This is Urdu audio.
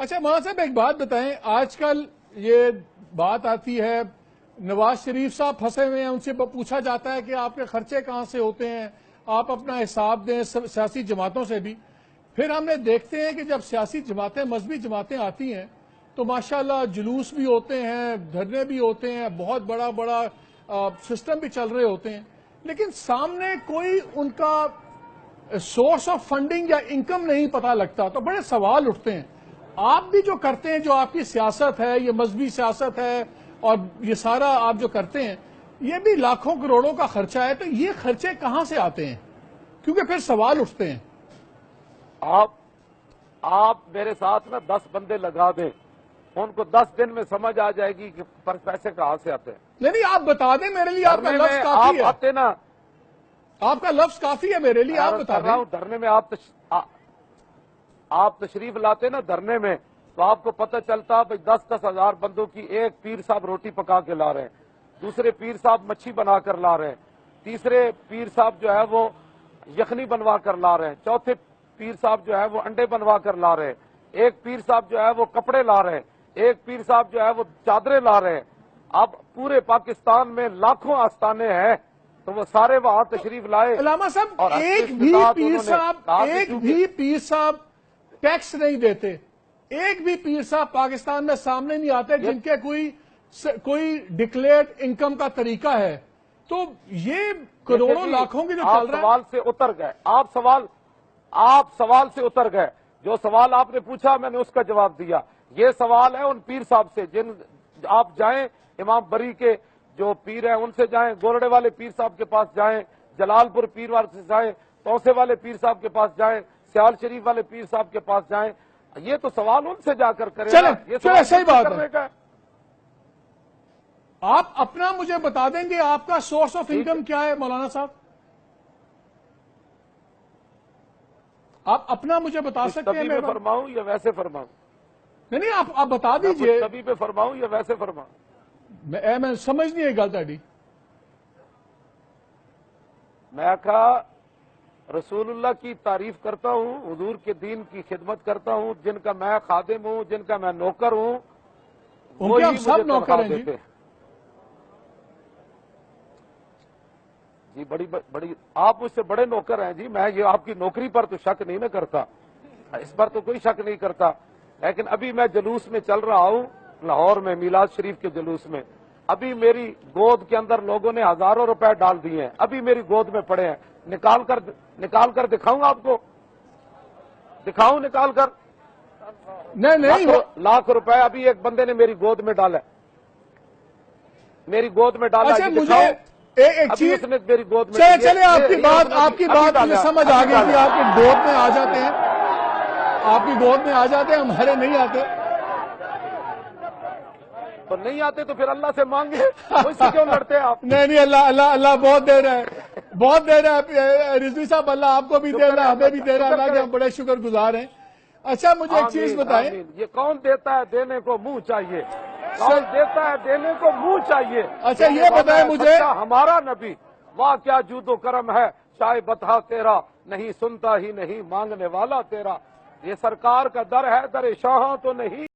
اچھا مولانا صاحب ایک بات بتائیں، آج کل یہ بات آتی ہے نواز شریف صاحب پھنسے ہوئے ہیں، ان سے پوچھا جاتا ہے کہ آپ کے خرچے کہاں سے ہوتے ہیں، آپ اپنا حساب دیں سیاسی جماعتوں سے بھی. پھر ہم نے دیکھتے ہیں کہ جب سیاسی جماعتیں مذہبی جماعتیں آتی ہیں تو ماشاءاللہ جلوس بھی ہوتے ہیں، دھرنے بھی ہوتے ہیں، بہت بڑا بڑا سسٹم بھی چل رہے ہوتے ہیں، لیکن سامنے کوئی ان کا سورس آف فنڈنگ یا انکم نہیں پتہ لگتا. تو بڑے سوال اٹھتے ہیں. آپ بھی جو کرتے ہیں، جو آپ کی سیاست ہے، یہ مذہبی سیاست ہے اور یہ سارا آپ جو کرتے ہیں، یہ بھی لاکھوں کروڑوں کا خرچہ ہے، تو یہ خرچے کہاں سے آتے ہیں؟ کیونکہ پھر سوال اٹھتے ہیں. آپ میرے ساتھ نا 10 بندے لگا دیں، ان کو 10 دن میں سمجھ آ جائے گی کہ پیسے کہاں سے آتے ہیں. نہیں آپ بتا دیں، میرے لیے آپ کا لفظ کافی ہے. آپ آتے نا، آپ کا لفظ کافی ہے میرے لیے، آپ بتا دیں. دھرنے میں آپ تشریف لاتے نا دھرنے میں، تو آپ کو پتہ چلتا بھائی 10-10 ہزار بندوں کی ایک پیر صاحب روٹی پکا کے لا رہے ہیں، دوسرے پیر صاحب مچھی بنا کر لا رہے ہیں، تیسرے پیر صاحب جو ہے وہ یخنی بنوا کر لا رہے ہیں، چوتھے پیر صاحب جو ہے وہ انڈے بنوا کر لا رہے ہیں، ایک پیر صاحب جو ہے وہ کپڑے لا رہے ہیں، ایک پیر صاحب جو ہے وہ چادریں لا رہے ہیں. اب پورے پاکستان میں لاکھوں آستانے ہیں، تو وہ سارے وہاں تشریف لائے. علامہ صاحب ایک بھی پیر صاحب ٹیکس نہیں دیتے، ایک بھی پیر صاحب پاکستان میں سامنے نہیں آتے جن کے کوئی ڈکلیئرڈ انکم کا طریقہ ہے. تو یہ کروڑوں لاکھوں کی جو چل رہا ہے. سوال سے اتر گئے، آپ سوال سے اتر گئے. جو سوال آپ نے پوچھا میں نے اس کا جواب دیا. یہ سوال ہے ان پیر صاحب سے، جن آپ جائیں امام بری کے جو پیر ہیں ان سے جائیں، گورڑے والے پیر صاحب کے پاس جائیں، جلال پور پیر والے سے جائیں، توسے والے پیر صاحب کے پاس جائیں، سیال شریف والے پیر صاحب کے پاس جائیں. یہ تو سوال ان سے جا کر کریں. چلیں صحیح بات ہے. آپ اپنا مجھے بتا دیں گے آپ کا سورس آف انکم کیا ہے مولانا صاحب؟ آپ اپنا مجھے بتا سکتے ہیں؟ میں فرماؤں یا ویسے فرماؤں؟ نہیں آپ بتا دیجئے. کبھی پہ فرماؤں یا ویسے فرماؤں؟ میں سمجھ نہیں ہے گل تاری. میں کہا رسول اللہ کی تعریف کرتا ہوں، حضور کے دین کی خدمت کرتا ہوں، جن کا میں خادم ہوں، جن کا میں نوکر ہوں، وہی آپ سب نوکر ہیں جی. بڑی آپ مجھ سے بڑے نوکر ہیں جی. میں یہ آپ کی نوکری پر تو شک نہیں نہ کرتا، اس پر تو کوئی شک نہیں کرتا. لیکن ابھی میں جلوس میں چل رہا ہوں لاہور میں، میلاد شریف کے جلوس میں. ابھی میری گود کے اندر لوگوں نے ہزاروں روپے ڈال دیے ہیں، ابھی میری گود میں پڑے ہیں. نکال کر دکھاؤں آپ کو؟ دکھاؤں نکال کر؟ نہیں لاکھ روپے ابھی ایک بندے نے میری گود میں ڈالا، میری گود میں ڈالا. ایک چیز چلے آپ کی بات مجھے سمجھ آ گئی کہ آپ کی گود میں آ جاتے ہیں، آپ کی گود میں آ جاتے ہیں، ہمارے نہیں آتے. تو نہیں آتے تو پھر اللہ سے مانگے، اس سے کیوں لڑتے ہیں آپ؟ نہیں اللہ بہت دے رہا ہے، بہت دے رہا ہے رضوی صاحب. اللہ آپ کو بھی دے رہا ہے، ہمیں بھی دے رہا ہے. اللہ کے ہم بڑے شکر گزار ہیں. اچھا مجھے ایک چیز بتائیں. یہ کون دیتا ہے؟ دینے کو منہ چاہیے. کون دیتا ہے؟ دینے کو منہ چاہیے. اچھا یہ بتائیں مجھے، ہمارا نبی واہ کیا جود و کرم ہے، شاہ بتہا تیرا، نہیں سنتا ہی نہیں مانگنے والا تیرا. یہ سرکار کا در ہے، در شاہاں تو نہیں.